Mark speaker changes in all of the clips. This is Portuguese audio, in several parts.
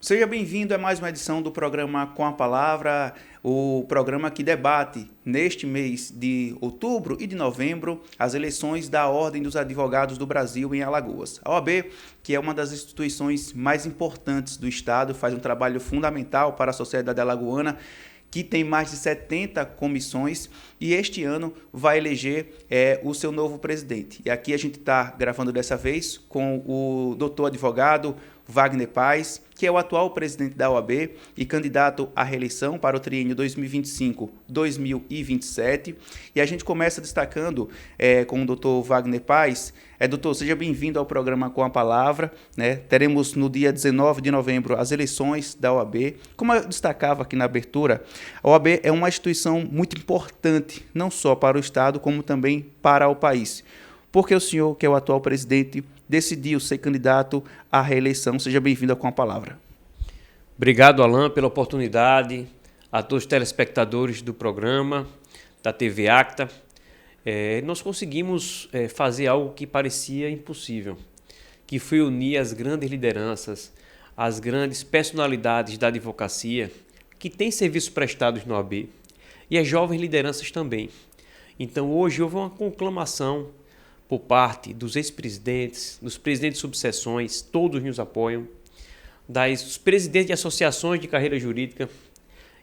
Speaker 1: Seja bem-vindo a mais uma edição do programa Com a Palavra, o programa que debate neste mês de outubro e de novembro as eleições da Ordem dos Advogados do Brasil em Alagoas. A OAB, que é uma das instituições mais importantes do Estado, faz um trabalho fundamental para a sociedade alagoana, que tem mais de 70 comissões e este ano vai eleger o seu novo presidente. E aqui a gente está gravando dessa vez com o doutor advogado Wagner Paz, que é o atual presidente da OAB e candidato à reeleição para o triênio 2025-2027. E a gente começa destacando com o doutor Wagner Paz. Doutor, seja bem-vindo ao programa Com a Palavra. Teremos no dia 19 de novembro as eleições da OAB. Como eu destacava aqui na abertura, a OAB é uma instituição muito importante, não só para o Estado, como também para o país. Porque o senhor, que é o atual presidente, decidiu ser candidato à reeleição. Seja bem-vindo Com a Palavra.
Speaker 2: Obrigado, Alan, pela oportunidade, a todos os telespectadores do programa, da TV Acta. Nós conseguimos fazer algo que parecia impossível, que foi unir as grandes lideranças, as grandes personalidades da advocacia, que têm serviços prestados na OAB, e as jovens lideranças também. Então, hoje houve uma conclamação por parte dos ex-presidentes, dos presidentes de subseções, todos nos apoiam, dos presidentes de associações de carreira jurídica.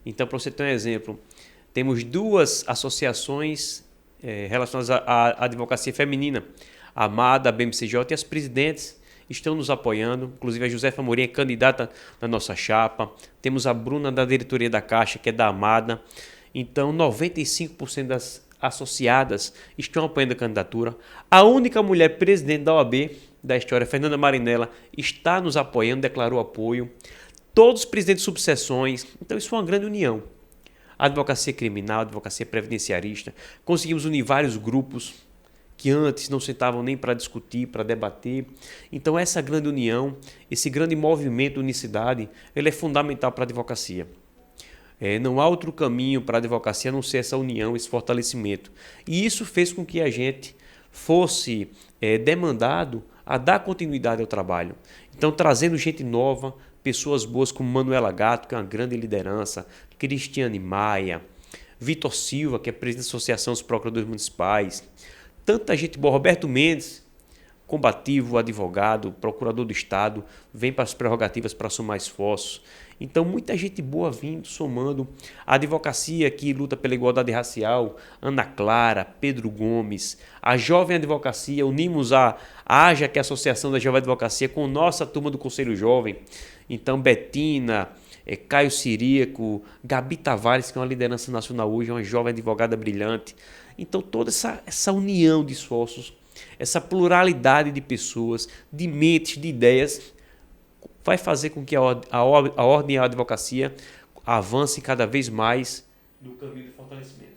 Speaker 2: Então, para você ter um exemplo, temos duas associações relacionadas à advocacia feminina, a AMADA, a BMCJ, e as presidentes estão nos apoiando, inclusive a Josefa Morim é candidata na nossa chapa, temos a Bruna da diretoria da Caixa, que é da AMADA. Então, 95% das associadas estão apoiando a candidatura. A única mulher presidente da OAB da história, Fernanda Marinella, está nos apoiando, declarou apoio. Todos os presidentes de subseções. Então, isso foi uma grande união. A advocacia criminal, a advocacia previdenciarista. Conseguimos unir vários grupos que antes não sentavam nem para discutir, para debater. Então, essa grande união, esse grande movimento de unicidade, ele é fundamental para a advocacia. Não há outro caminho para a advocacia a não ser essa união, esse fortalecimento. E isso fez com que a gente fosse demandado a dar continuidade ao trabalho. Então, trazendo gente nova, pessoas boas como Manuela Gato, que é uma grande liderança, Cristiane Maia, Vitor Silva, que é presidente da Associação dos Procuradores Municipais, tanta gente boa, Roberto Mendes, combativo, advogado, procurador do Estado, vem para as prerrogativas para somar esforços. Então, muita gente boa vindo, somando. A advocacia que luta pela igualdade racial, Ana Clara, Pedro Gomes, a jovem advocacia, unimos a AJA, que é a Associação da Jovem Advocacia, com nossa turma do Conselho Jovem. Então, Betina, Caio Ciríaco, Gabi Tavares, que é uma liderança nacional hoje, é uma jovem advogada brilhante. Então, toda essa união de esforços, essa pluralidade de pessoas, de mentes, de ideias, vai fazer com que a ordem e a advocacia avance cada vez mais no caminho do fortalecimento.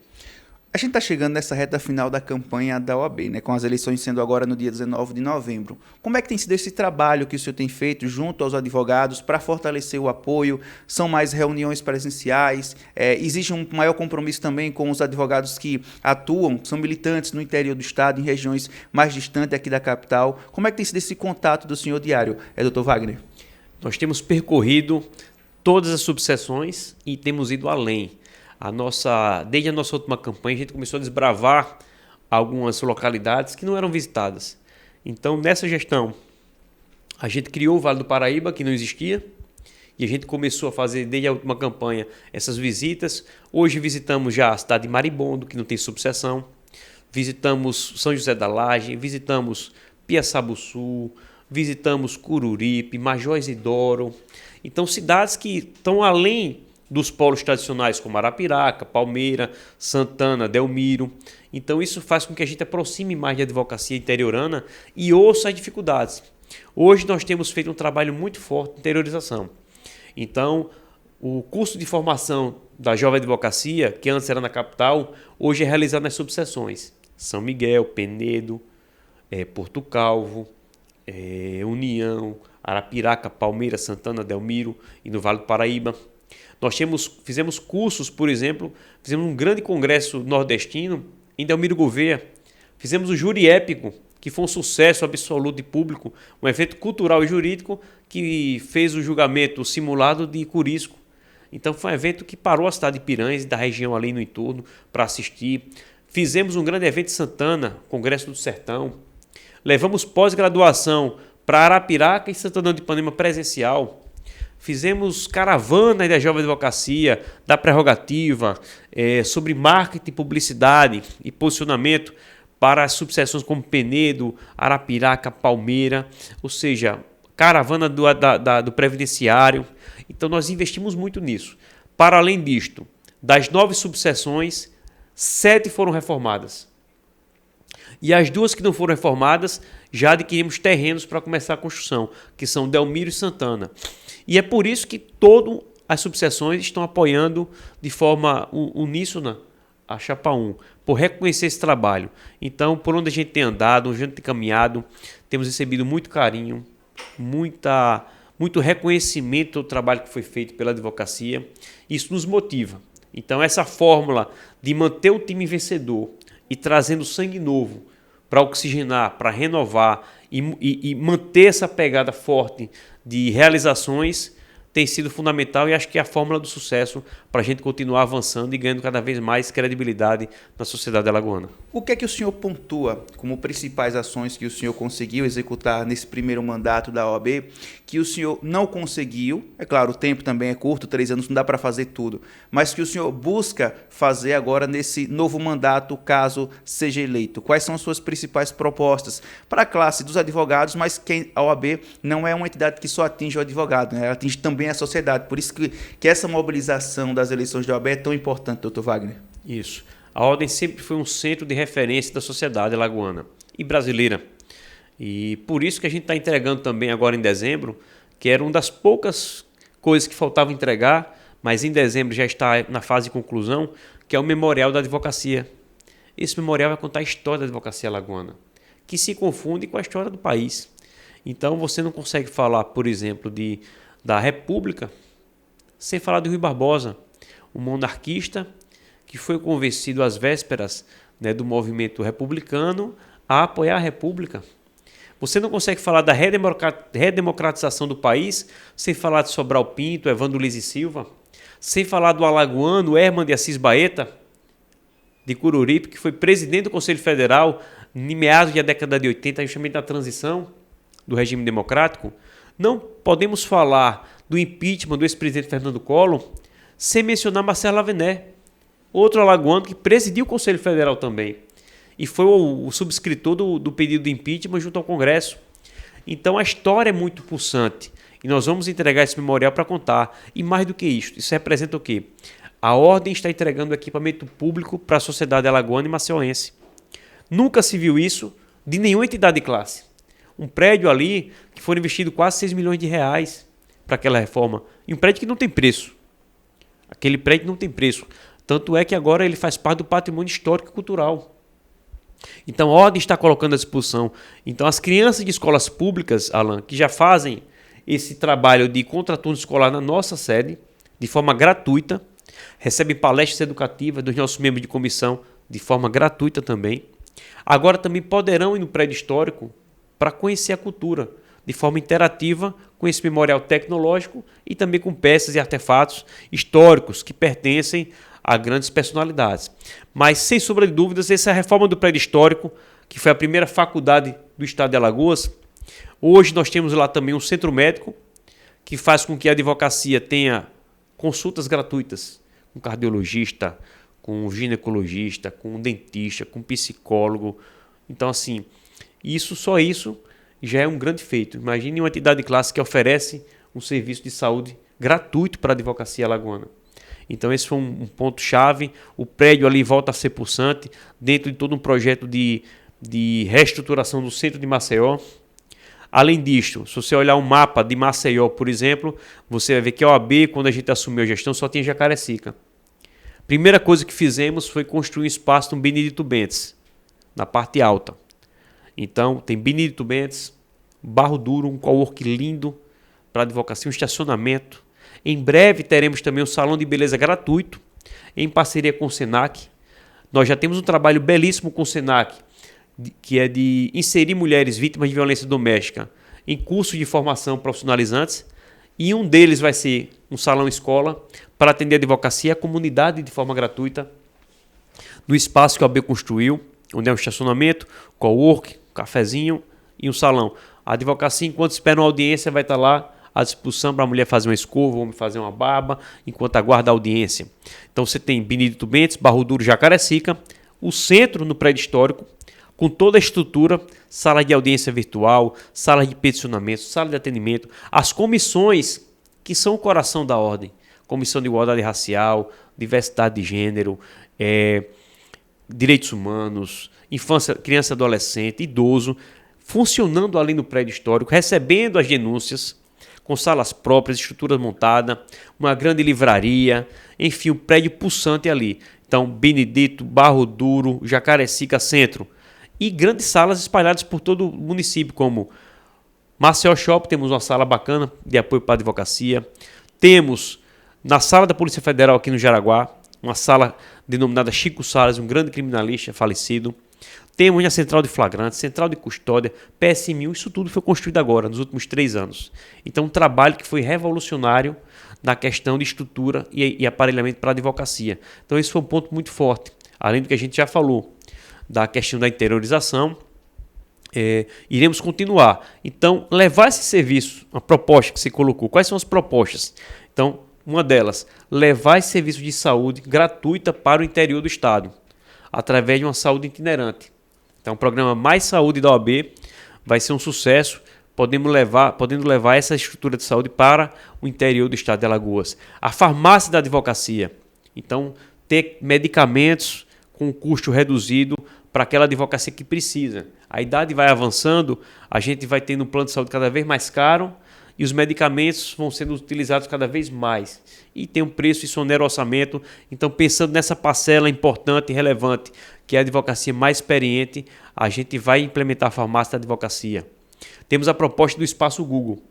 Speaker 1: A gente está chegando nessa reta final da campanha da OAB, com as eleições sendo agora no dia 19 de novembro. Como é que tem sido esse trabalho que o senhor tem feito junto aos advogados para fortalecer o apoio? São mais reuniões presenciais? Existe um maior compromisso também com os advogados que atuam, são militantes no interior do estado, em regiões mais distantes aqui da capital? Como é que tem sido esse contato do senhor diário, doutor Wagner?
Speaker 2: Nós temos percorrido todas as subseções e temos ido além. Desde a nossa última campanha, a gente começou a desbravar algumas localidades que não eram visitadas. Então, nessa gestão, a gente criou o Vale do Paraíba, que não existia, e a gente começou a fazer, desde a última campanha, essas visitas. Hoje visitamos já a cidade de Maribondo, que não tem subseção. Visitamos São José da Laje, visitamos Piaçabuçu, visitamos Cururipe, Major Isidoro. Então, cidades que estão além dos polos tradicionais, como Arapiraca, Palmeira, Santana, Delmiro. Então, isso faz com que a gente aproxime mais da advocacia interiorana e ouça as dificuldades. Hoje, nós temos feito um trabalho muito forte de interiorização. Então, o curso de formação da Jovem Advocacia, que antes era na capital, hoje é realizado nas subseções. São Miguel, Penedo, Porto Calvo, União, Arapiraca, Palmeira, Santana, Delmiro e no Vale do Paraíba. Nós fizemos cursos, por exemplo, fizemos um grande congresso nordestino em Delmiro Gouveia. Fizemos o júri épico, que foi um sucesso absoluto e público, um evento cultural e jurídico que fez o julgamento simulado de Curisco. Então foi um evento que parou a cidade de Piranhas e da região ali no entorno para assistir. Fizemos um grande evento em Santana, Congresso do Sertão. Levamos pós-graduação para Arapiraca e Santana de Ipanema presencial. Fizemos caravanas da Jovem Advocacia, da Prerrogativa, sobre marketing, publicidade e posicionamento para as subseções como Penedo, Arapiraca, Palmeira, ou seja, caravana do Previdenciário. Então nós investimos muito nisso. Para além disto, das 9 subseções, 7 foram reformadas. E as 2 que não foram reformadas, já adquirimos terrenos para começar a construção, que são Delmiro e Santana. E é por isso que todas as subseções estão apoiando de forma uníssona a Chapa 1, por reconhecer esse trabalho. Então, por onde a gente tem andado, onde a gente tem caminhado, temos recebido muito carinho, muito reconhecimento do trabalho que foi feito pela advocacia. Isso nos motiva. Então, essa fórmula de manter o time vencedor e trazendo sangue novo para oxigenar, para renovar e manter essa pegada forte de realizações tem sido fundamental e acho que é a fórmula do sucesso para a gente continuar avançando e ganhando cada vez mais credibilidade na sociedade alagoana.
Speaker 1: O que é que o senhor pontua como principais ações que o senhor conseguiu executar nesse primeiro mandato da OAB, que o senhor não conseguiu? É claro, o tempo também é curto, 3 anos não dá para fazer tudo, mas que o senhor busca fazer agora nesse novo mandato, caso seja eleito. Quais são as suas principais propostas para a classe dos advogados, mas a OAB não é uma entidade que só atinge o advogado, né? Ela atinge também a sociedade. Por isso que essa mobilização das eleições da OAB é tão importante, doutor Wagner.
Speaker 2: Isso. A Ordem sempre foi um centro de referência da sociedade alagoana e brasileira. E por isso que a gente está entregando também agora em dezembro, que era uma das poucas coisas que faltava entregar, mas em dezembro já está na fase de conclusão, que é o Memorial da Advocacia. Esse memorial vai contar a história da advocacia alagoana, que se confunde com a história do país. Então você não consegue falar, por exemplo, da República sem falar de Rui Barbosa, um monarquista que foi convencido às vésperas, né, do movimento republicano a apoiar a República. Você não consegue falar da redemocratização do país sem falar de Sobral Pinto, Evandro Lise Silva, sem falar do alagoano Herman de Assis Baeta, de Cururipe, que foi presidente do Conselho Federal em meados da década de 80, justamente na transição do regime democrático. Não podemos falar do impeachment do ex-presidente Fernando Collor sem mencionar Marcelo Avené, outro alagoano que presidiu o Conselho Federal também e foi o subscritor do pedido de impeachment junto ao Congresso. Então a história é muito pulsante e nós vamos entregar esse memorial para contar. E mais do que isso representa o quê? A Ordem está entregando equipamento público para a sociedade alagoana e maceiense. Nunca se viu isso de nenhuma entidade de classe. Um prédio ali que foi investido quase 6 milhões de reais para aquela reforma. E um prédio que não tem preço. Aquele prédio não tem preço. Tanto é que agora ele faz parte do patrimônio histórico e cultural. Então a Ordem está colocando à disposição. Então as crianças de escolas públicas, Alan, que já fazem esse trabalho de contraturno escolar na nossa sede, de forma gratuita, recebem palestras educativas dos nossos membros de comissão de forma gratuita também. Agora também poderão ir no prédio histórico para conhecer a cultura de forma interativa com esse memorial tecnológico e também com peças e artefatos históricos que pertencem a grandes personalidades. Mas, sem sombra de dúvidas, essa reforma do prédio histórico, que foi a primeira faculdade do estado de Alagoas, hoje nós temos lá também um centro médico que faz com que a advocacia tenha consultas gratuitas com cardiologista, com ginecologista, com dentista, com psicólogo. Então, assim, só isso já é um grande feito. Imagine uma entidade de classe que oferece um serviço de saúde gratuito para a advocacia alagoana. Então esse foi um ponto-chave. O prédio ali volta a ser pulsante, dentro de todo um projeto de reestruturação do centro de Maceió. Além disto, se você olhar um mapa de Maceió, por exemplo, você vai ver que a OAB, quando a gente assumiu a gestão, só tinha Jacarecica. Primeira coisa que fizemos foi construir um espaço no Benedito Bentes, na parte alta. Então, tem Benedito Bentes, Barro Duro, um cowork lindo para advocacia, um estacionamento. Em breve teremos também um salão de beleza gratuito, em parceria com o Senac. Nós já temos um trabalho belíssimo com o Senac, que é de inserir mulheres vítimas de violência doméstica em cursos de formação profissionalizantes, e um deles vai ser um salão-escola para atender a advocacia e a comunidade de forma gratuita no espaço que a OAB construiu, onde é um estacionamento, cowork, um cafezinho e um salão. A advocacia, enquanto espera uma audiência, vai estar lá à disposição para a mulher fazer uma escova, o homem fazer uma barba, enquanto aguarda a audiência. Então você tem Benedito Bentes, Barro Duro, Jacarecica, o centro no prédio histórico, com toda a estrutura, sala de audiência virtual, sala de peticionamento, sala de atendimento, as comissões que são o coração da ordem, comissão de igualdade racial, diversidade de gênero, direitos humanos, infância, criança, adolescente, idoso, funcionando ali no prédio histórico, recebendo as denúncias, com salas próprias, estrutura montada, uma grande livraria, enfim, um prédio pulsante ali. Então, Benedito, Barro Duro, Jacarecica, Centro. E grandes salas espalhadas por todo o município, como Maceió Shopping, temos uma sala bacana de apoio para a advocacia. Temos na sala da Polícia Federal aqui no Jaraguá, uma sala denominada Chico Salles, um grande criminalista falecido. Temos na Central de Flagrantes, Central de Custódia, PSM1, isso tudo foi construído agora, nos últimos 3 anos. Então, um trabalho que foi revolucionário na questão de estrutura e aparelhamento para a advocacia. Então, esse foi um ponto muito forte. Além do que a gente já falou, da questão da interiorização, iremos continuar. Então, levar esse serviço, uma proposta que você colocou, quais são as propostas? Então, uma delas, levar esse serviço de saúde gratuita para o interior do estado, através de uma saúde itinerante. Então, o programa Mais Saúde da OAB vai ser um sucesso, podendo levar essa estrutura de saúde para o interior do estado de Alagoas. A farmácia da advocacia, então, ter medicamentos com custo reduzido para aquela advocacia que precisa. A idade vai avançando, a gente vai tendo um plano de saúde cada vez mais caro e os medicamentos vão sendo utilizados cada vez mais. E tem um preço, isso onera o orçamento. Então, pensando nessa parcela importante e relevante, que é a advocacia mais experiente, a gente vai implementar a farmácia da advocacia. Temos a proposta do Espaço Google.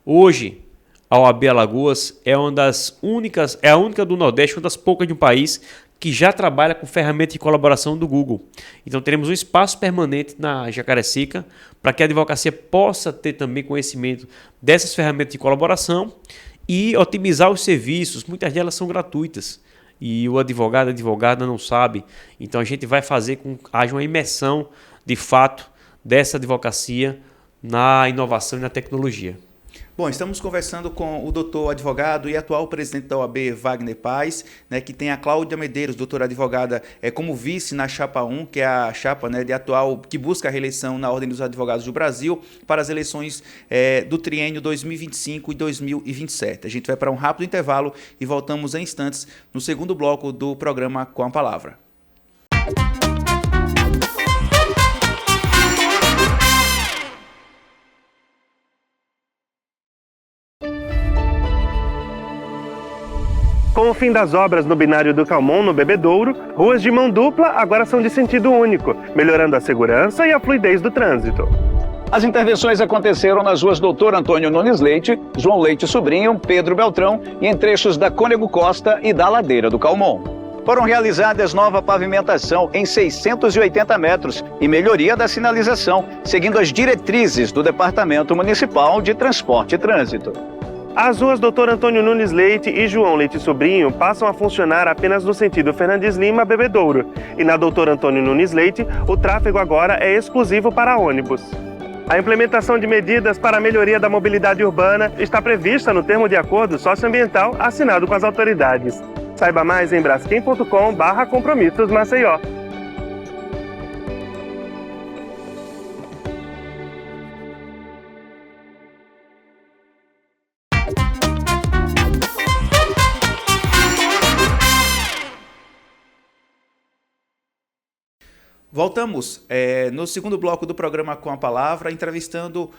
Speaker 2: Hoje, a OAB Alagoas é uma das únicas, é a única do Nordeste, uma das poucas de um país que já trabalha com ferramenta de colaboração do Google. Então, teremos um espaço permanente na Jacarecica para que a advocacia possa ter também conhecimento dessas ferramentas de colaboração e otimizar os serviços. Muitas delas são gratuitas e o advogado, a advogada não sabe. Então, a gente vai fazer com que haja uma imersão, de fato, dessa advocacia na inovação e na tecnologia.
Speaker 1: Bom, estamos conversando com o doutor advogado e atual presidente da OAB, Wagner Paz, né, que tem a Cláudia Medeiros, doutora advogada, como vice na chapa 1, que é a chapa, né, de atual, que busca a reeleição na Ordem dos Advogados do Brasil para as eleições do triênio 2025 e 2027. A gente vai para um rápido intervalo e voltamos em instantes no segundo bloco do programa Com a Palavra.
Speaker 3: Com o fim das obras no binário do Calmon, no Bebedouro, ruas de mão dupla agora são de sentido único, melhorando a segurança e a fluidez do trânsito.
Speaker 4: As intervenções aconteceram nas ruas Doutor Antônio Nunes Leite, João Leite Sobrinho, Pedro Beltrão e em trechos da Cônego Costa e da Ladeira do Calmon. Foram realizadas nova pavimentação em 680 metros e melhoria da sinalização, seguindo as diretrizes do Departamento Municipal de Transporte e Trânsito.
Speaker 3: As ruas Doutor Antônio Nunes Leite e João Leite Sobrinho passam a funcionar apenas no sentido Fernandes Lima, Bebedouro. E na Doutor Antônio Nunes Leite, o tráfego agora é exclusivo para ônibus. A implementação de medidas para a melhoria da mobilidade urbana está prevista no termo de acordo socioambiental assinado com as autoridades. Saiba mais em braskem.com/compromissos Maceió.
Speaker 1: Voltamos no segundo bloco do programa Com a Palavra, entrevistando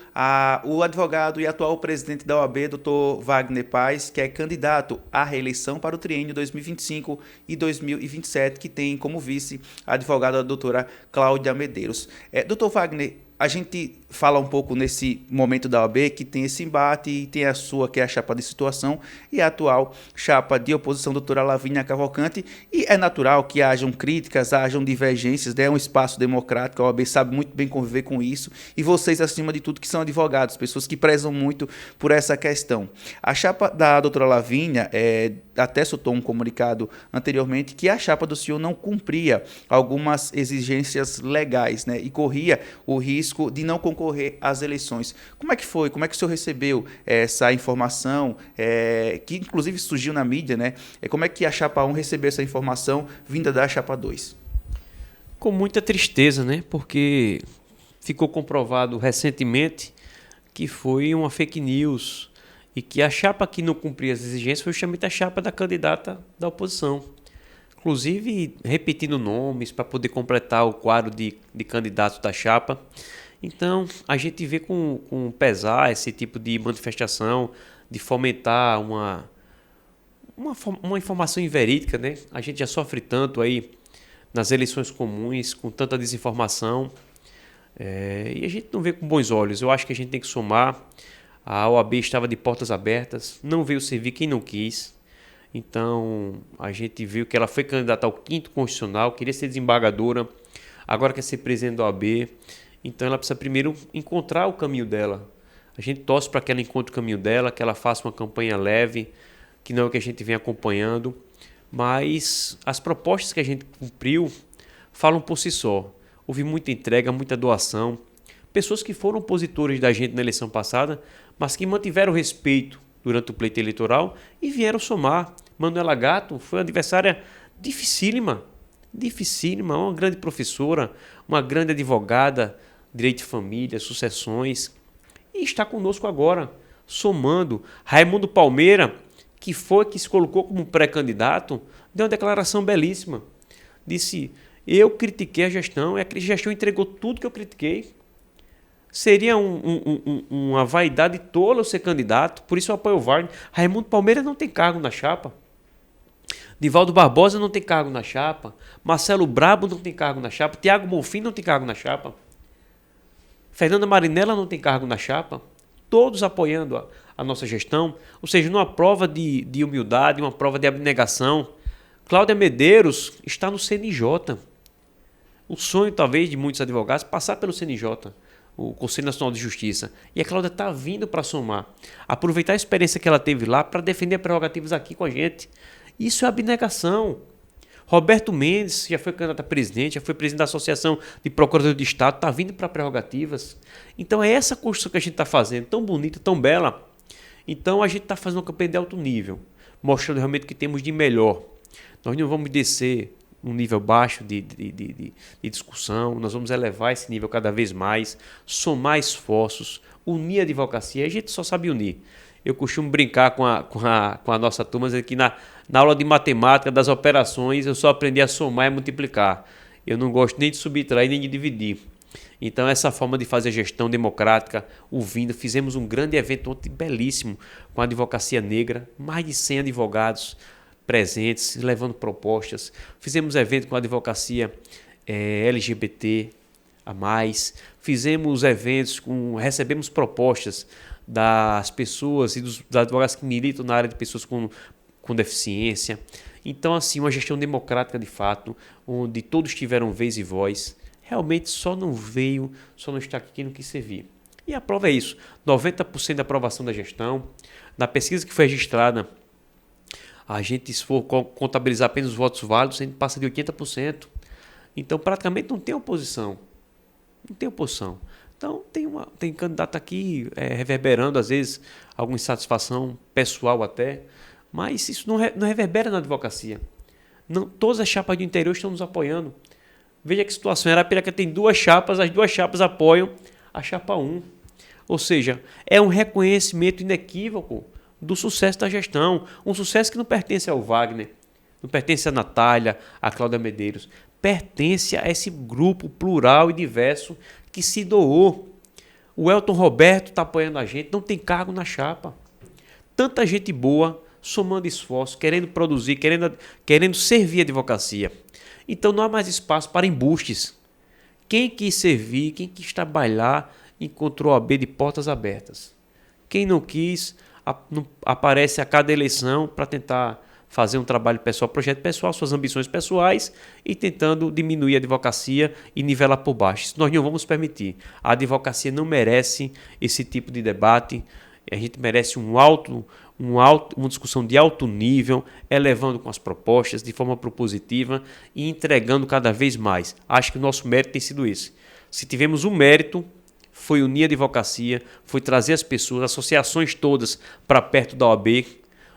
Speaker 1: o advogado e atual presidente da OAB, Dr. Wagner Paz, que é candidato à reeleição para o triênio 2025 e 2027, que tem como vice a advogada doutora Cláudia Medeiros. Dr. Wagner, a gente fala um pouco nesse momento da OAB que tem esse embate e tem a sua, que é a chapa de situação, e a atual chapa de oposição, doutora Lavínia Cavalcante, e é natural que hajam críticas, hajam divergências, né? É um espaço democrático, a OAB sabe muito bem conviver com isso, e vocês, acima de tudo, que são advogados, pessoas que prezam muito por essa questão. A chapa da doutora Lavínia, até soltou um comunicado anteriormente que a chapa do senhor não cumpria algumas exigências legais, né? E corria o risco de não concorrer às eleições. Como é que foi? Como é que o senhor recebeu essa informação, que inclusive surgiu na mídia, né? Como é que a chapa 1 recebeu essa informação vinda da chapa 2?
Speaker 2: Com muita tristeza, né? Porque ficou comprovado recentemente que foi uma fake news e que a chapa que não cumpria as exigências foi justamente a chapa da candidata da oposição. Inclusive repetindo nomes para poder completar o quadro de candidatos da chapa. Então, a gente vê com pesar esse tipo de manifestação, de fomentar uma informação inverídica, né? A gente já sofre tanto aí nas eleições comuns, com tanta desinformação, e a gente não vê com bons olhos. Eu acho que a gente tem que somar. A OAB estava de portas abertas, não veio servir quem não quis. Então, a gente viu que ela foi candidata ao 5º Constitucional, queria ser desembargadora, agora quer ser presidente da OAB. Então ela precisa primeiro encontrar o caminho dela. A gente torce para que ela encontre o caminho dela, que ela faça uma campanha leve, que não é o que a gente vem acompanhando. Mas as propostas que a gente cumpriu falam por si só. Houve muita entrega, muita doação. Pessoas que foram opositores da gente na eleição passada, mas que mantiveram respeito durante o pleito eleitoral e vieram somar. Manuela Gatto foi uma adversária dificílima, uma grande professora, uma grande advogada, direito de família, sucessões, e está conosco agora, somando. Raimundo Palmeira, que se colocou como pré-candidato, deu uma declaração belíssima. Disse: eu critiquei a gestão, e a gestão entregou tudo que eu critiquei. Seria uma vaidade tola eu ser candidato, por isso eu apoio o Wagner. Raimundo Palmeira não tem cargo na chapa. Divaldo Barbosa não tem cargo na chapa. Marcelo Brabo não tem cargo na chapa. Tiago Bonfim não tem cargo na chapa. Fernanda Marinella não tem cargo na chapa. Todos apoiando a nossa gestão. Ou seja, numa prova de humildade, uma prova de abnegação. Cláudia Medeiros está no CNJ. O sonho, talvez, de muitos advogados, passar pelo CNJ, o Conselho Nacional de Justiça. E a Cláudia está vindo para somar. Aproveitar a experiência que ela teve lá para defender prerrogativas aqui com a gente. Isso é abnegação. Roberto Mendes já foi candidato a presidente, já foi presidente da Associação de Procuradores de Estado, está vindo para prerrogativas. Então é essa construção que a gente está fazendo, tão bonita, tão bela. Então a gente está fazendo uma campanha de alto nível, mostrando realmente o que temos de melhor. Nós não vamos descer um nível baixo de discussão, nós vamos elevar esse nível cada vez mais, somar esforços, unir a advocacia. A gente só sabe unir. Eu costumo brincar com a nossa turma, dizendo que na aula de matemática das operações eu só aprendi a somar e multiplicar. Eu não gosto nem de subtrair nem de dividir. Então essa forma de fazer gestão democrática, ouvindo, fizemos um grande evento ontem belíssimo com a advocacia negra, mais de 100 advogados presentes, levando propostas. Fizemos evento com a advocacia LGBT a mais, fizemos eventos recebemos propostas das pessoas e dos advogados que militam na área de pessoas com deficiência. Então, assim, uma gestão democrática de fato, onde todos tiveram vez e voz. Realmente só não está aqui quem não quis servir. E a prova é isso, 90% da aprovação da gestão. Na pesquisa que foi registrada, a gente, se for contabilizar apenas os votos válidos, a gente passa de 80%. Então, praticamente não tem oposição. Não tem oposição. Então, tem candidato aqui reverberando, às vezes, alguma insatisfação pessoal até, mas isso não reverbera na advocacia. Não, todas as chapas do interior estão nos apoiando. Veja que situação. Arapiraca tem 2 chapas, as 2 chapas apoiam a chapa 1. Ou seja, é um reconhecimento inequívoco do sucesso da gestão. Um sucesso que não pertence ao Wagner, não pertence a Natália, a Cláudia Medeiros. Pertence a esse grupo plural e diverso que se doou. O Elton Roberto está apoiando a gente, não tem cargo na chapa. Tanta gente boa, somando esforço, querendo produzir, querendo servir a advocacia. Então não há mais espaço para embustes. Quem quis servir, quem quis trabalhar, encontrou a OAB de portas abertas. Quem não quis, aparece a cada eleição para tentar fazer um trabalho pessoal, projeto pessoal, suas ambições pessoais e tentando diminuir a advocacia e nivelar por baixo. Isso nós não vamos permitir. A advocacia não merece esse tipo de debate. A gente merece uma discussão de alto nível, elevando com as propostas de forma propositiva e entregando cada vez mais. Acho que o nosso mérito tem sido esse. Se tivemos um mérito, foi unir a advocacia, foi trazer as pessoas, as associações todas para perto da OAB.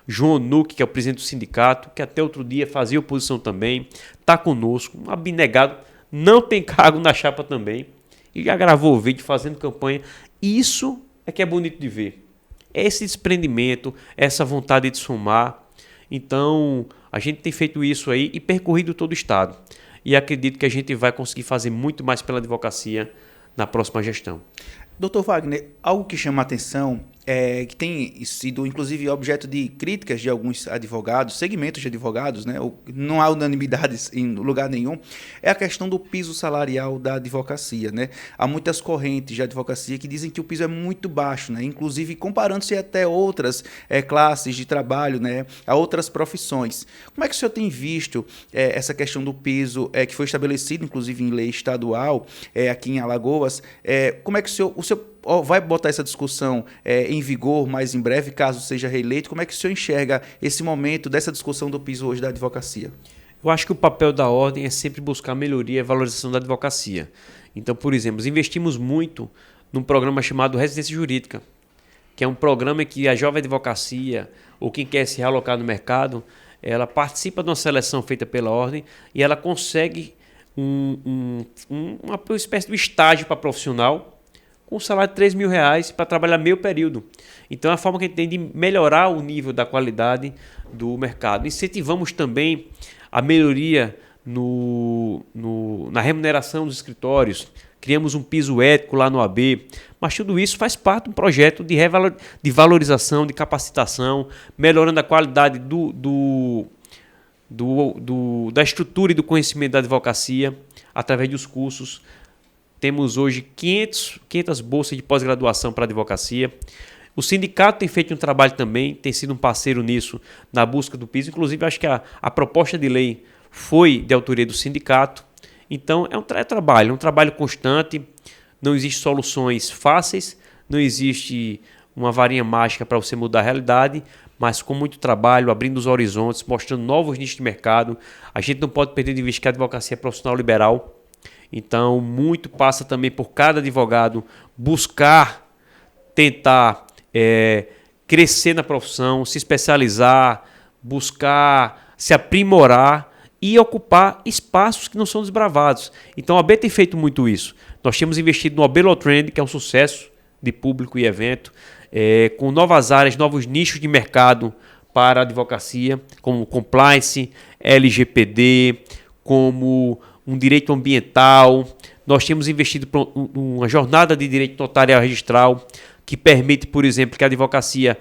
Speaker 2: João Nuque, que é o presidente do sindicato, que até outro dia fazia oposição também, está conosco, um abnegado, não tem cargo na chapa também, e já gravou o vídeo fazendo campanha. Isso é que é bonito de ver. Esse desprendimento, essa vontade de somar. Então, a gente tem feito isso aí e percorrido todo o Estado. E acredito que a gente vai conseguir fazer muito mais pela advocacia na próxima gestão.
Speaker 1: Doutor Wagner, algo que chama a atenção, que tem sido inclusive objeto de críticas de alguns advogados, segmentos de advogados, né? Não há unanimidades em lugar nenhum, é a questão do piso salarial da advocacia, né? Há muitas correntes de advocacia que dizem que o piso é muito baixo, né? Inclusive comparando-se até outras classes de trabalho, né? A outras profissões. Como é que o senhor tem visto essa questão do piso que foi estabelecido inclusive em lei estadual aqui em Alagoas? Como é que o senhor vai botar essa discussão em vigor mais em breve, caso seja reeleito? Como é que o senhor enxerga esse momento dessa discussão do piso hoje da advocacia?
Speaker 2: Eu acho que o papel da ordem é sempre buscar melhoria e valorização da advocacia. Então, por exemplo, investimos muito num programa chamado Residência Jurídica, que é um programa em que a jovem advocacia, ou quem quer se realocar no mercado, ela participa de uma seleção feita pela ordem e ela consegue uma espécie de estágio para profissional, com um salário de R$3.000 para trabalhar meio período. Então é a forma que a gente tem de melhorar o nível da qualidade do mercado. Incentivamos também a melhoria na remuneração dos escritórios. Criamos um piso ético lá no AB. Mas tudo isso faz parte de um projeto de valorização, de capacitação, melhorando a qualidade da estrutura e do conhecimento da advocacia através dos cursos. Temos hoje 500 bolsas de pós-graduação para a advocacia. O sindicato tem feito um trabalho também, tem sido um parceiro nisso, na busca do piso. Inclusive, acho que a proposta de lei foi de autoria do sindicato. Então, é um trabalho constante. Não existem soluções fáceis, não existe uma varinha mágica para você mudar a realidade, mas com muito trabalho, abrindo os horizontes, mostrando novos nichos de mercado. A gente não pode perder de vista que a advocacia é profissional liberal. Então, muito passa também por cada advogado buscar, tentar crescer na profissão, se especializar, buscar se aprimorar e ocupar espaços que não são desbravados. Então, a OAB tem feito muito isso. Nós temos investido no OAB Law Trend, que é um sucesso de público e evento, com novas áreas, novos nichos de mercado para a advocacia, como compliance, LGPD, como um direito ambiental. Nós temos investido para uma jornada de direito notarial registral que permite, por exemplo, que a advocacia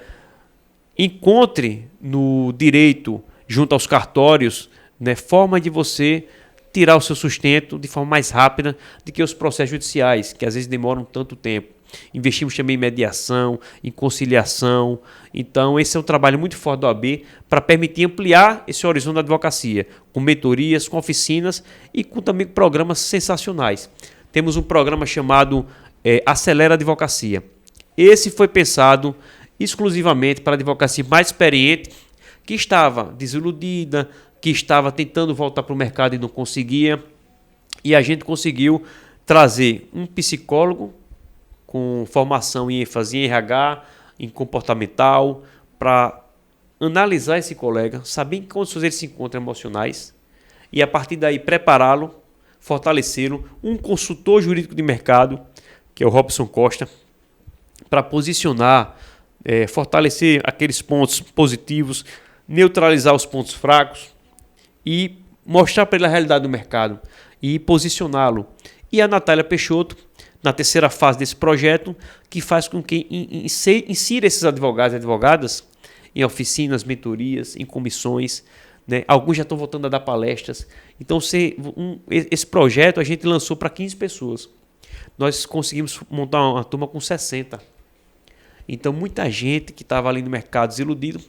Speaker 2: encontre no direito, junto aos cartórios, né, forma de você tirar o seu sustento de forma mais rápida do que os processos judiciais, que às vezes demoram tanto tempo. Investimos também em mediação, em conciliação. Então, esse é um trabalho muito forte da OAB para permitir ampliar esse horizonte da advocacia, com mentorias, com oficinas e com também programas sensacionais. Temos um programa chamado Acelera a Advocacia. Esse foi pensado exclusivamente para a advocacia mais experiente, que estava desiludida, que estava tentando voltar para o mercado e não conseguia. E a gente conseguiu trazer um psicólogo com formação e ênfase em RH, em comportamental, para analisar esse colega, saber em que condições ele se encontra emocionais e a partir daí prepará-lo, fortalecê-lo, um consultor jurídico de mercado, que é o Robson Costa, para posicionar, fortalecer aqueles pontos positivos, neutralizar os pontos fracos e mostrar para ele a realidade do mercado e posicioná-lo. E a Natália Peixoto, na terceira fase desse projeto, que faz com que insira esses advogados e advogadas em oficinas, mentorias, em comissões, né? Alguns já estão voltando a dar palestras. Então, esse projeto a gente lançou para 15 pessoas. Nós conseguimos montar uma turma com 60. Então, muita gente que estava ali no mercado desiludido,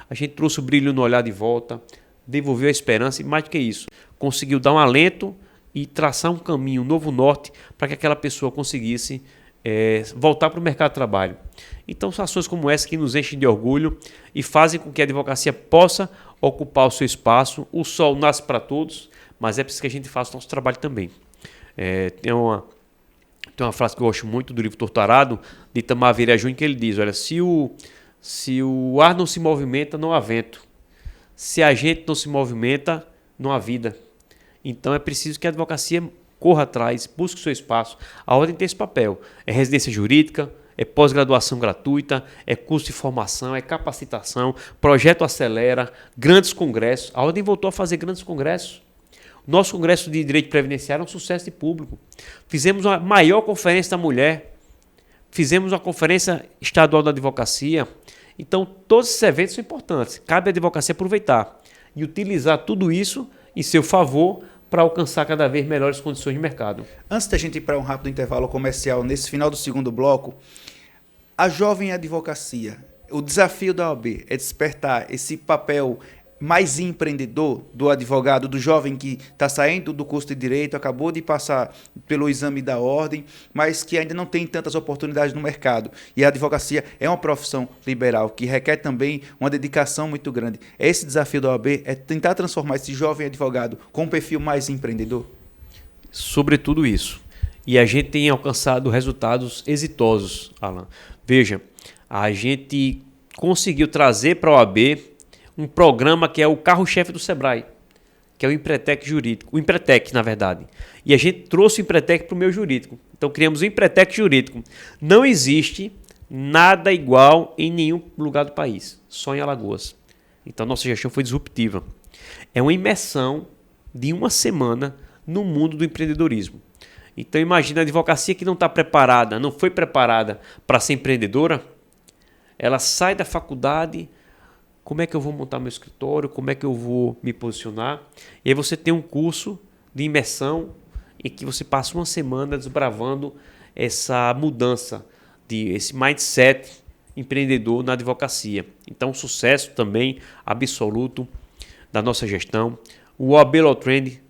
Speaker 2: a gente trouxe o brilho no olhar de volta, devolveu a esperança e, mais do que isso, conseguiu dar um alento e traçar um caminho, um novo norte, para que aquela pessoa conseguisse voltar para o mercado de trabalho. Então, são ações como essa que nos enchem de orgulho e fazem com que a advocacia possa ocupar o seu espaço. O sol nasce para todos, mas é preciso que a gente faça o nosso trabalho também. Tem uma frase que eu gosto muito do livro Torturado, de Itamar Vieira Júnior, que ele diz, olha, se o ar não se movimenta, não há vento. Se a gente não se movimenta, não há vida. Então é preciso que a advocacia corra atrás, busque o seu espaço. A ordem tem esse papel. É residência jurídica, é pós-graduação gratuita, é curso de formação, é capacitação, projeto acelera, grandes congressos. A ordem voltou a fazer grandes congressos. Nosso congresso de direito previdenciário é um sucesso de público. Fizemos a maior conferência da mulher. Fizemos uma conferência estadual da advocacia. Então, todos esses eventos são importantes. Cabe à advocacia aproveitar e utilizar tudo isso em seu favor para alcançar cada vez melhores condições de mercado.
Speaker 1: Antes da gente ir para um rápido intervalo comercial, nesse final do segundo bloco, a jovem advocacia, o desafio da OAB é despertar esse papel mais empreendedor do advogado, do jovem que está saindo do curso de Direito, acabou de passar pelo exame da ordem, mas que ainda não tem tantas oportunidades no mercado. E a advocacia é uma profissão liberal, que requer também uma dedicação muito grande. Esse desafio da OAB é tentar transformar esse jovem advogado com um perfil mais empreendedor?
Speaker 2: Sobretudo isso. E a gente tem alcançado resultados exitosos, Alan. Veja, a gente conseguiu trazer para a OAB um programa que é o carro-chefe do Sebrae, que é o Empretec Jurídico, o Empretec, na verdade. E a gente trouxe o Empretec para o meu jurídico. Então, criamos o Empretec Jurídico. Não existe nada igual em nenhum lugar do país, só em Alagoas. Então, nossa gestão foi disruptiva. É uma imersão de uma semana no mundo do empreendedorismo. Então, imagina a advocacia que não está preparada, não foi preparada para ser empreendedora, ela sai da faculdade. Como é que eu vou montar meu escritório? Como é que eu vou me posicionar? E aí você tem um curso de imersão em que você passa uma semana desbravando essa mudança, esse mindset empreendedor na advocacia. Então, um sucesso também absoluto da nossa gestão. O OAB Law Trend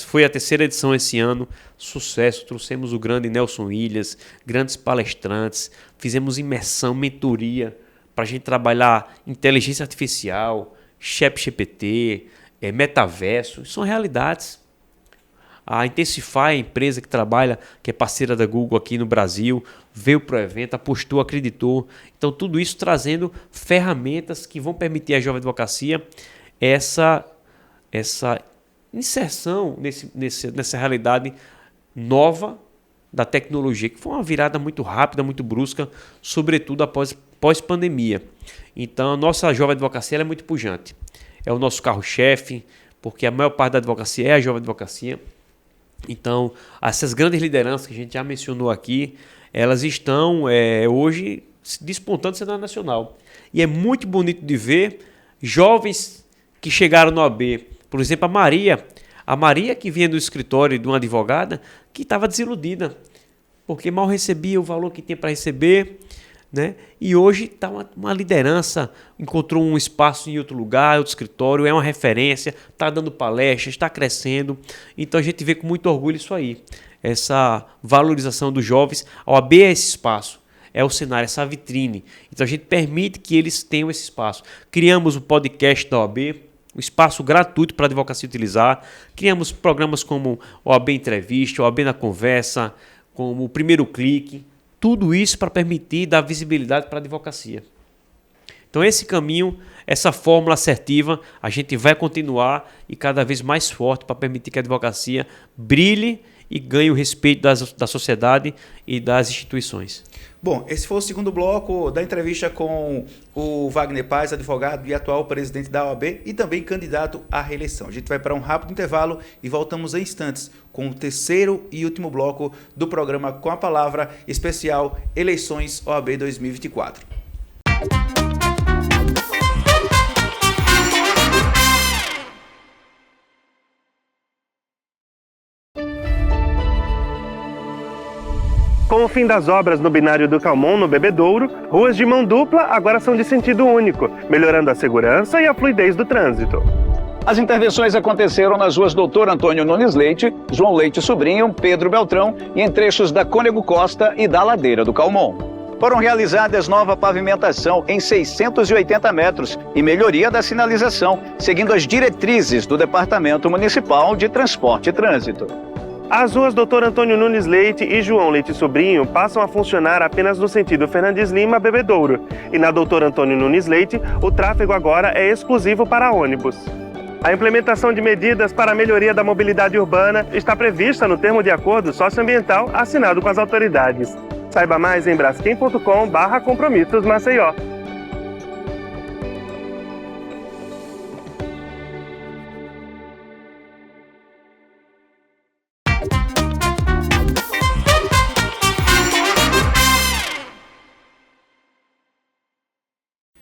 Speaker 2: foi a 3ª edição esse ano, sucesso. Trouxemos o grande Nelson Williams, grandes palestrantes, fizemos imersão, mentoria, para a gente trabalhar inteligência artificial, ChatGPT, metaverso, são realidades. A Intensify, a empresa que trabalha, que é parceira da Google aqui no Brasil, veio para o evento, apostou, acreditou. Então, tudo isso trazendo ferramentas que vão permitir à jovem advocacia essa inserção nessa realidade nova da tecnologia, que foi uma virada muito rápida, muito brusca, sobretudo após pós-pandemia. Então, a nossa jovem advocacia é muito pujante. É o nosso carro-chefe, porque a maior parte da advocacia é a jovem advocacia. Então, essas grandes lideranças que a gente já mencionou aqui, elas estão hoje despontando no cenário nacional. E é muito bonito de ver jovens que chegaram no OAB. Por exemplo, a Maria que vinha do escritório de uma advogada que estava desiludida, porque mal recebia o valor que tinha para receber, né? E hoje está uma liderança, encontrou um espaço em outro lugar, outro escritório, é uma referência, está dando palestras, está crescendo. Então a gente vê com muito orgulho isso aí, essa valorização dos jovens. A OAB é esse espaço, é o cenário, essa vitrine. Então a gente permite que eles tenham esse espaço. Criamos o podcast da OAB, um espaço gratuito para a advocacia utilizar. Criamos programas como OAB Entrevista, OAB na Conversa, como o Primeiro Clique. Tudo isso para permitir dar visibilidade para a advocacia. Então esse caminho, essa fórmula assertiva, a gente vai continuar e cada vez mais forte para permitir que a advocacia brilhe e ganhe o respeito da sociedade e das instituições.
Speaker 1: Bom, esse foi o segundo bloco da entrevista com o Wagner Paz, advogado e atual presidente da OAB e também candidato à reeleição. A gente vai para um rápido intervalo e voltamos em instantes com o terceiro e último bloco do programa Com a Palavra especial Eleições OAB 2024.
Speaker 3: Com o fim das obras no binário do Calmon, no Bebedouro, ruas de mão dupla agora são de sentido único, melhorando a segurança e a fluidez do trânsito.
Speaker 4: As intervenções aconteceram nas ruas Doutor Antônio Nunes Leite, João Leite Sobrinho, Pedro Beltrão e em trechos da Cônego Costa e da Ladeira do Calmon. Foram realizadas nova pavimentação em 680 metros e melhoria da sinalização, seguindo as diretrizes do Departamento Municipal de Transporte e Trânsito.
Speaker 3: As ruas Dr. Antônio Nunes Leite e João Leite Sobrinho passam a funcionar apenas no sentido Fernandes Lima, Bebedouro. E na Dr. Antônio Nunes Leite, o tráfego agora é exclusivo para ônibus. A implementação de medidas para a melhoria da mobilidade urbana está prevista no termo de acordo socioambiental assinado com as autoridades. Saiba mais em braskem.com/compromissos Maceió.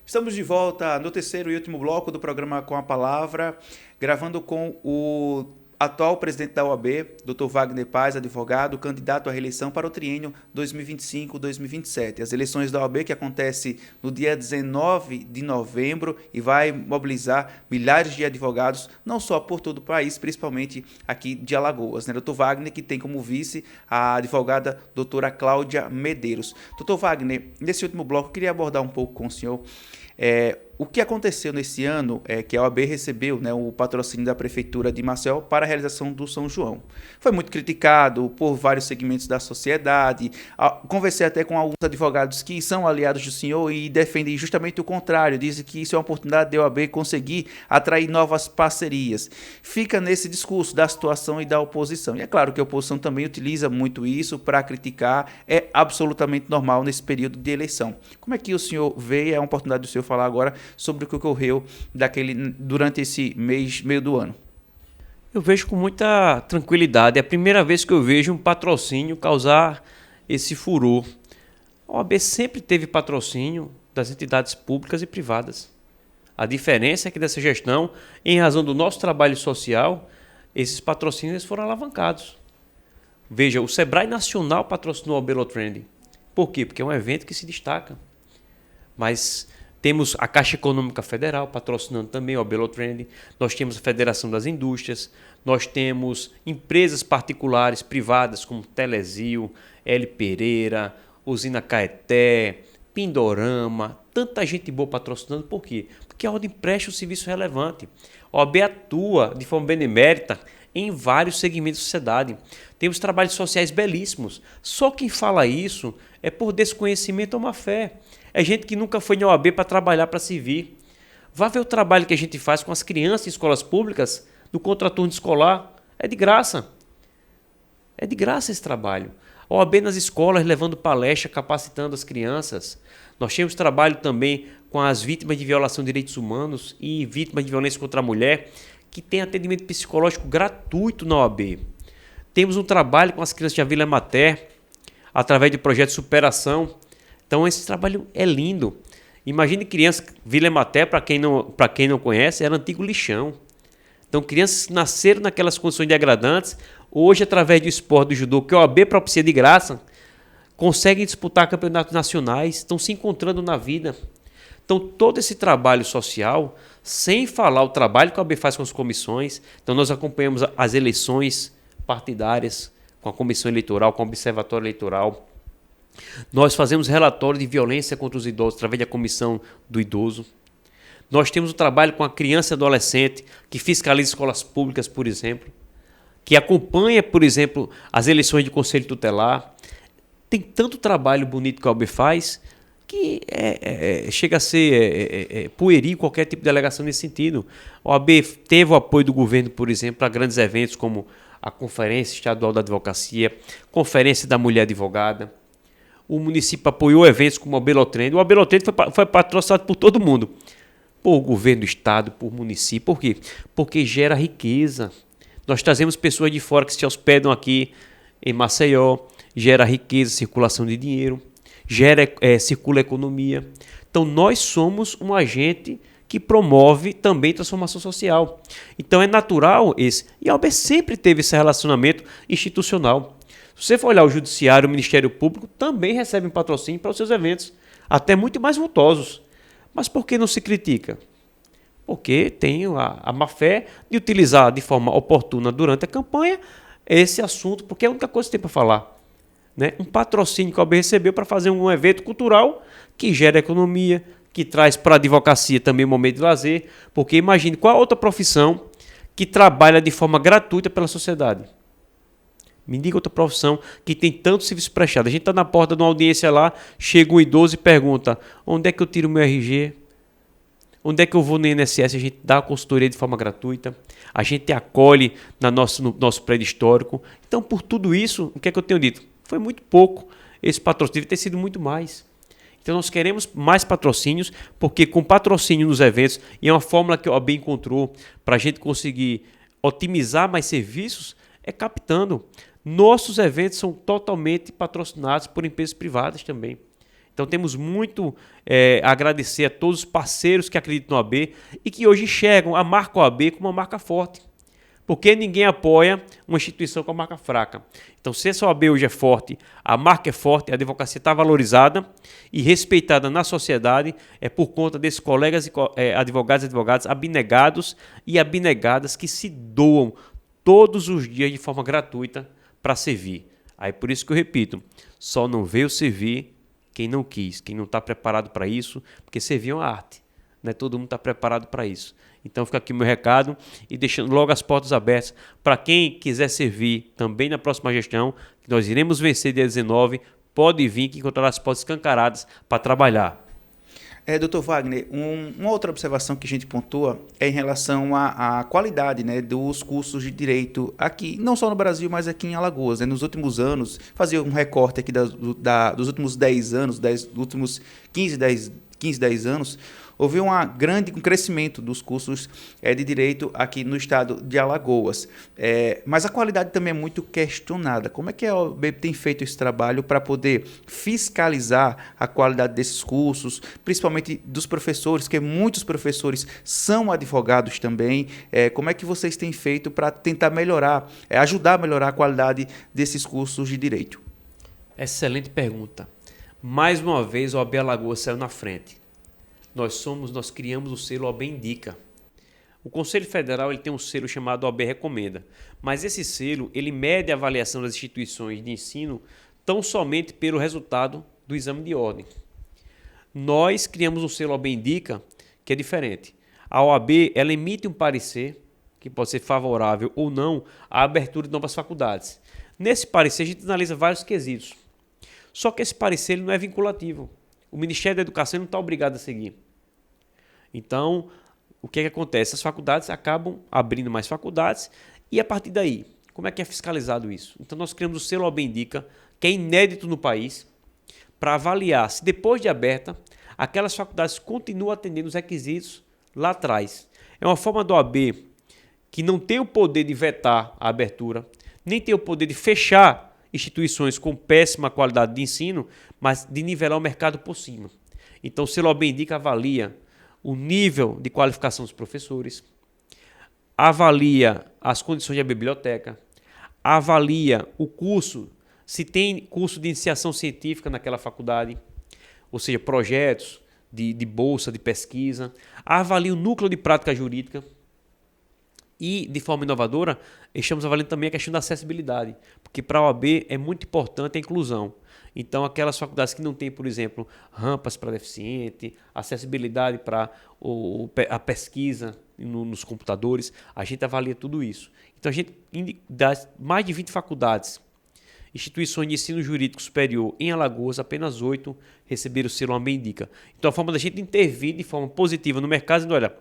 Speaker 1: Estamos de volta no terceiro e último bloco do programa Com a Palavra, gravando com o atual presidente da OAB, Dr. Wagner Paz, advogado, candidato à reeleição para o triênio 2025-2027. As eleições da OAB que acontecem no dia 19 de novembro e vai mobilizar milhares de advogados, não só por todo o país, principalmente aqui de Alagoas. Né? Dr. Wagner, que tem como vice a advogada doutora Cláudia Medeiros. Dr. Wagner, nesse último bloco, eu queria abordar um pouco com o senhor o que aconteceu nesse ano é que a OAB recebeu, né, o patrocínio da Prefeitura de Maceió para a realização do São João. Foi muito criticado por vários segmentos da sociedade. Conversei até com alguns advogados que são aliados do senhor e defendem justamente o contrário. Dizem que isso é uma oportunidade da OAB conseguir atrair novas parcerias. Fica nesse discurso da situação e da oposição. E é claro que a oposição também utiliza muito isso para criticar. É absolutamente normal nesse período de eleição. Como é que o senhor vê? É uma oportunidade do senhor falar agora sobre o que ocorreu durante esse meio do ano.
Speaker 2: Eu vejo com muita tranquilidade. É a primeira vez que eu vejo um patrocínio causar esse furor. A OAB sempre teve patrocínio das entidades públicas e privadas. A diferença é que dessa gestão, em razão do nosso trabalho social, esses patrocínios foram alavancados. Veja, o Sebrae Nacional patrocinou a Belotrend. Por quê? Porque é um evento que se destaca. Mas temos a Caixa Econômica Federal patrocinando também o Belotrend, nós temos a Federação das Indústrias, nós temos empresas particulares, privadas, como Telezil, L. Pereira, Usina Caeté, Pindorama, tanta gente boa patrocinando. Por quê? Porque a ordem presta um serviço relevante. A OAB atua de forma benemérita em vários segmentos da sociedade. Temos trabalhos sociais belíssimos. Só quem fala isso é por desconhecimento ou má fé. É gente que nunca foi na OAB para trabalhar, para servir. Vá ver o trabalho que a gente faz com as crianças em escolas públicas, no contraturno escolar. É de graça. É de graça esse trabalho. A OAB nas escolas, levando palestra, capacitando as crianças. Nós temos trabalho também com as vítimas de violação de direitos humanos e vítimas de violência contra a mulher, que tem atendimento psicológico gratuito na OAB. Temos um trabalho com as crianças de Vila Mater, através do projeto de superação. Então esse trabalho é lindo. Imagine crianças, Vila Mater, para quem não conhece, era antigo lixão. Então crianças que nasceram naquelas condições degradantes, hoje através do esporte do judô, que a OAB propicia de graça, conseguem disputar campeonatos nacionais, estão se encontrando na vida. Então todo esse trabalho social, sem falar o trabalho que a OAB faz com as comissões, então nós acompanhamos as eleições partidárias com a comissão eleitoral, com o observatório eleitoral. Nós fazemos relatório de violência contra os idosos através da comissão do idoso. Nós temos um trabalho com a criança e adolescente que fiscaliza escolas públicas, por exemplo, que acompanha, por exemplo, as eleições de conselho tutelar. Tem tanto trabalho bonito que a OAB faz que chega a ser pueril qualquer tipo de alegação nesse sentido. A OAB teve o apoio do governo, por exemplo, para grandes eventos como a Conferência Estadual da Advocacia, Conferência da Mulher Advogada. O município apoiou eventos como o Belotrend. O Belotrend foi patrocinado por todo mundo. Por governo do estado, por município. Por quê? Porque gera riqueza. Nós trazemos pessoas de fora que se hospedam aqui em Maceió. Gera riqueza, circulação de dinheiro. Circula a economia. Então nós somos um agente que promove também transformação social. Então é natural esse. E a OAB sempre teve esse relacionamento institucional. Se você for olhar o Judiciário, o Ministério Público, também recebem patrocínio para os seus eventos, até muito mais vultosos. Mas por que não se critica? Porque tem a má-fé de utilizar de forma oportuna durante a campanha esse assunto, porque é a única coisa que tem para falar. Né? Um patrocínio que a OAB recebeu para fazer um evento cultural que gera economia, que traz para a advocacia também um momento de lazer, porque imagine qual outra profissão que trabalha de forma gratuita pela sociedade. Me diga outra profissão que tem tanto serviço prestado. A gente está na porta de uma audiência lá, chega um idoso e pergunta: onde é que eu tiro o meu RG? Onde é que eu vou no INSS? A gente dá a consultoria de forma gratuita, a gente acolhe no nosso prédio histórico. Então, por tudo isso, o que é que eu tenho dito? Foi muito pouco. Esse patrocínio deve ter sido muito mais. Então, nós queremos mais patrocínios, porque com patrocínio nos eventos, e é uma fórmula que a OAB encontrou para a gente conseguir otimizar mais serviços, é captando. Nossos eventos são totalmente patrocinados por empresas privadas também. Então temos muito a agradecer a todos os parceiros que acreditam no OAB e que hoje enxergam a marca OAB como uma marca forte. Porque ninguém apoia uma instituição com a marca fraca. Então se essa OAB hoje é forte, a marca é forte, a advocacia está valorizada e respeitada na sociedade, é por conta desses colegas advogados e advogadas abnegados e abnegadas que se doam todos os dias de forma gratuita para servir. Aí por isso que eu repito, só não veio servir quem não quis, quem não está preparado para isso, porque servir é uma arte, né? Todo mundo está preparado para isso. Então fica aqui o meu recado e deixando logo as portas abertas para quem quiser servir também na próxima gestão, que nós iremos vencer dia 19, pode vir que encontrará as portas escancaradas para trabalhar.
Speaker 1: Dr. Wagner, uma outra observação que a gente pontua é em relação à qualidade, né, dos cursos de direito aqui, não só no Brasil, mas aqui em Alagoas. Né? Nos últimos anos, fazer um recorte aqui dos últimos 10 anos, dos últimos 15, 10 anos, houve um crescimento dos cursos de direito aqui no estado de Alagoas. Mas a qualidade também é muito questionada. Como é que a OAB tem feito esse trabalho para poder fiscalizar a qualidade desses cursos, principalmente dos professores, que muitos professores são advogados também? Como é que vocês têm feito para tentar melhorar, ajudar a melhorar a qualidade desses cursos de direito?
Speaker 2: Excelente pergunta. Mais uma vez, a OAB Alagoas saiu na frente. Nós criamos o selo OAB Indica. O Conselho Federal ele tem um selo chamado OAB Recomenda, mas esse selo ele mede a avaliação das instituições de ensino tão somente pelo resultado do exame de ordem. Nós criamos um selo OAB Indica que é diferente. A OAB ela emite um parecer que pode ser favorável ou não à abertura de novas faculdades. Nesse parecer a gente analisa vários quesitos. Só que esse parecer ele não é vinculativo. O Ministério da Educação não está obrigado a seguir. Então, o que acontece? As faculdades acabam abrindo mais faculdades e a partir daí, como é que é fiscalizado isso? Então, nós criamos o selo OAB Indica, que é inédito no país, para avaliar se depois de aberta, aquelas faculdades continuam atendendo os requisitos lá atrás. É uma forma do OAB que não tem o poder de vetar a abertura, nem tem o poder de fechar instituições com péssima qualidade de ensino, mas de nivelar o mercado por cima. Então, o selo OAB Indica avalia o nível de qualificação dos professores, avalia as condições da biblioteca, avalia o curso, se tem curso de iniciação científica naquela faculdade, ou seja, projetos de bolsa, de pesquisa, avalia o núcleo de prática jurídica e, de forma inovadora, estamos avaliando também a questão da acessibilidade, porque para a OAB é muito importante a inclusão. Então, aquelas faculdades que não têm, por exemplo, rampas para deficiente, acessibilidade para a pesquisa nos computadores, a gente avalia tudo isso. Então, a gente dá mais de 20 faculdades, instituições de ensino jurídico superior em Alagoas, apenas 8 receberam o selo OAB Indica. Então, a forma da gente intervir de forma positiva no mercado, dizendo, olha,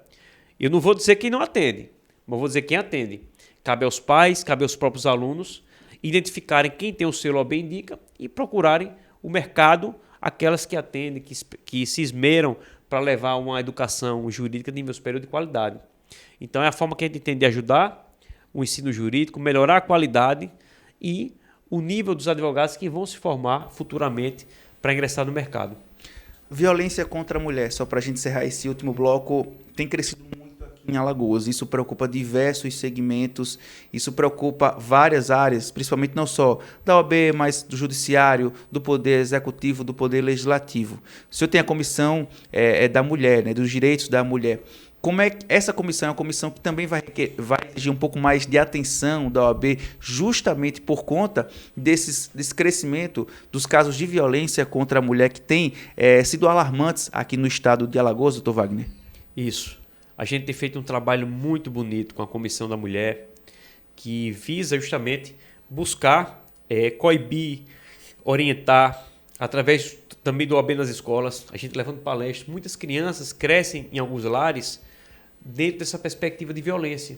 Speaker 2: eu não vou dizer quem não atende, mas vou dizer quem atende. Cabe aos pais, cabe aos próprios alunos identificarem quem tem o selo OAB Indica e procurarem o mercado, aquelas que atendem, que se esmeram para levar uma educação jurídica de nível superior de qualidade. Então é a forma que a gente tem de ajudar o ensino jurídico, melhorar a qualidade e o nível dos advogados que vão se formar futuramente para ingressar no mercado.
Speaker 1: Violência contra a mulher, só para a gente encerrar esse último bloco, tem crescido muito aqui em Alagoas. Isso preocupa diversos segmentos, isso preocupa várias áreas, principalmente não só da OAB, mas do Judiciário, do Poder Executivo, do Poder Legislativo. O senhor tem a comissão da mulher, né, dos direitos da mulher. Como é que essa comissão é uma comissão que também vai exigir um pouco mais de atenção da OAB, justamente por conta desse crescimento dos casos de violência contra a mulher que tem sido alarmantes aqui no estado de Alagoas, doutor Wagner?
Speaker 2: Isso. A gente tem feito um trabalho muito bonito com a Comissão da Mulher, que visa justamente buscar coibir, orientar, através também do OAB nas escolas, a gente levando palestras. Muitas crianças crescem em alguns lares dentro dessa perspectiva de violência.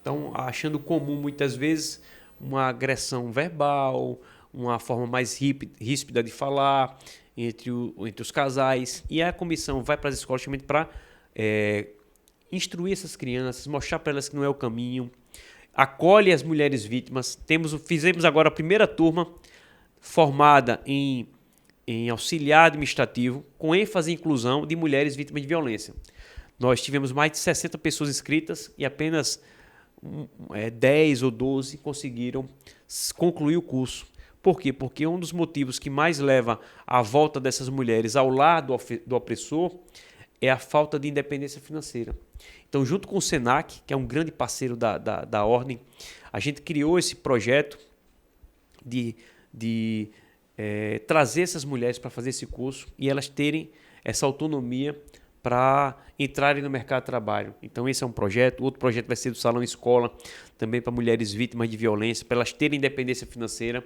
Speaker 2: Então, achando comum, muitas vezes, uma agressão verbal, uma forma mais ríspida de falar entre os casais. E a comissão vai para as escolas justamente para instruir essas crianças, mostrar para elas que não é o caminho, acolhe as mulheres vítimas. Fizemos agora a primeira turma formada em auxiliar administrativo, com ênfase em inclusão de mulheres vítimas de violência. Nós tivemos mais de 60 pessoas inscritas e apenas 10 ou 12 conseguiram concluir o curso. Por quê? Porque um dos motivos que mais leva à volta dessas mulheres ao lado do opressor é a falta de independência financeira. Então, junto com o SENAC, que é um grande parceiro da Ordem, a gente criou esse projeto de trazer essas mulheres para fazer esse curso e elas terem essa autonomia para entrarem no mercado de trabalho. Então esse é um projeto. Outro projeto vai ser do Salão Escola, também para mulheres vítimas de violência, para elas terem independência financeira,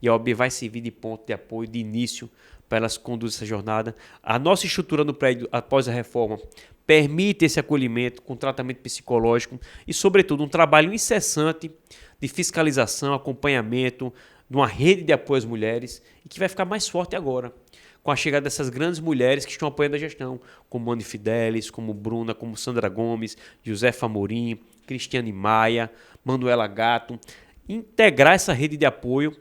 Speaker 2: e a OAB vai servir de ponto de apoio, de início, para elas conduzirem essa jornada. A nossa estrutura no prédio, após a reforma, permite esse acolhimento com tratamento psicológico e, sobretudo, um trabalho incessante de fiscalização, acompanhamento, de uma rede de apoio às mulheres, e que vai ficar mais forte agora, com a chegada dessas grandes mulheres que estão apoiando a gestão, como Anne Fidelis, como Bruna, como Sandra Gomes, Josefa Amorim, Cristiane Maia, Manuela Gatto, integrar essa rede de apoio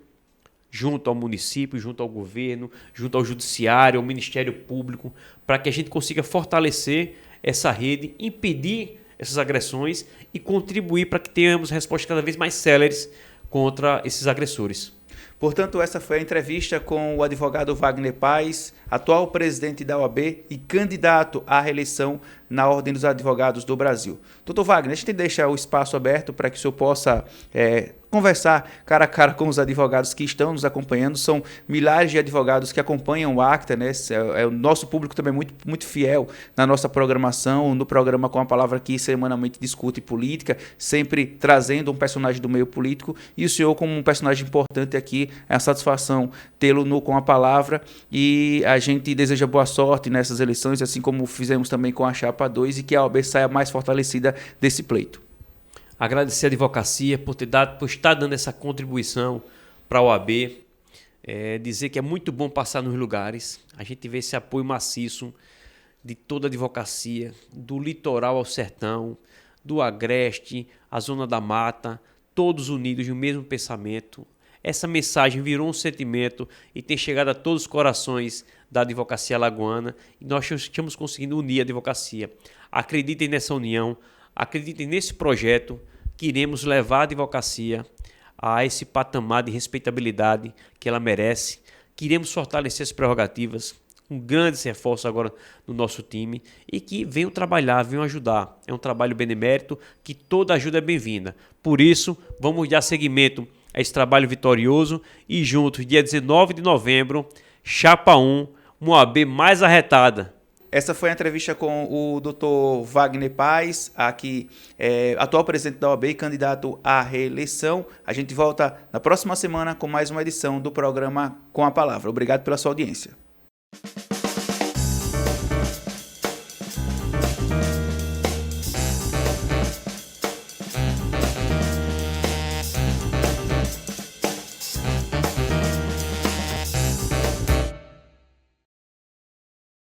Speaker 2: junto ao município, junto ao governo, junto ao judiciário, ao Ministério Público, para que a gente consiga fortalecer essa rede, impedir essas agressões e contribuir para que tenhamos respostas cada vez mais céleres contra esses agressores.
Speaker 1: Portanto, essa foi a entrevista com o advogado Wagner Paz, atual presidente da OAB e candidato à reeleição na Ordem dos Advogados do Brasil. Doutor Wagner, a gente deixa o espaço aberto para que o senhor possa conversar cara a cara com os advogados que estão nos acompanhando. São milhares de advogados que acompanham o ACTA, né? O nosso público também muito, muito fiel na nossa programação, no programa Com a Palavra, que semanalmente discute política, sempre trazendo um personagem do meio político, e o senhor como um personagem importante aqui. É uma satisfação tê-lo no Com a Palavra, e a gente deseja boa sorte nessas eleições, assim como fizemos também com a Chapa 2, e que a OAB saia mais fortalecida desse pleito.
Speaker 2: Agradecer a advocacia por estar dando essa contribuição para a OAB, dizer que é muito bom passar nos lugares, a gente vê esse apoio maciço de toda a advocacia, do litoral ao sertão, do agreste, a zona da mata, todos unidos no mesmo pensamento. Essa mensagem virou um sentimento e tem chegado a todos os corações da advocacia alagoana, e nós estamos conseguindo unir a advocacia. Acreditem nessa união, acreditem nesse projeto, que iremos levar a advocacia a esse patamar de respeitabilidade que ela merece, que iremos fortalecer as prerrogativas, um grande reforço agora no nosso time, e que venham trabalhar, venham ajudar. É um trabalho benemérito, que toda ajuda é bem-vinda. Por isso, vamos dar seguimento a esse trabalho vitorioso e juntos, dia 19 de novembro, Chapa 1, uma OAB mais arretada.
Speaker 1: Essa foi a entrevista com o Dr. Wagner Paz, aqui, atual presidente da OAB e candidato à reeleição. A gente volta na próxima semana com mais uma edição do programa Com a Palavra. Obrigado pela sua audiência.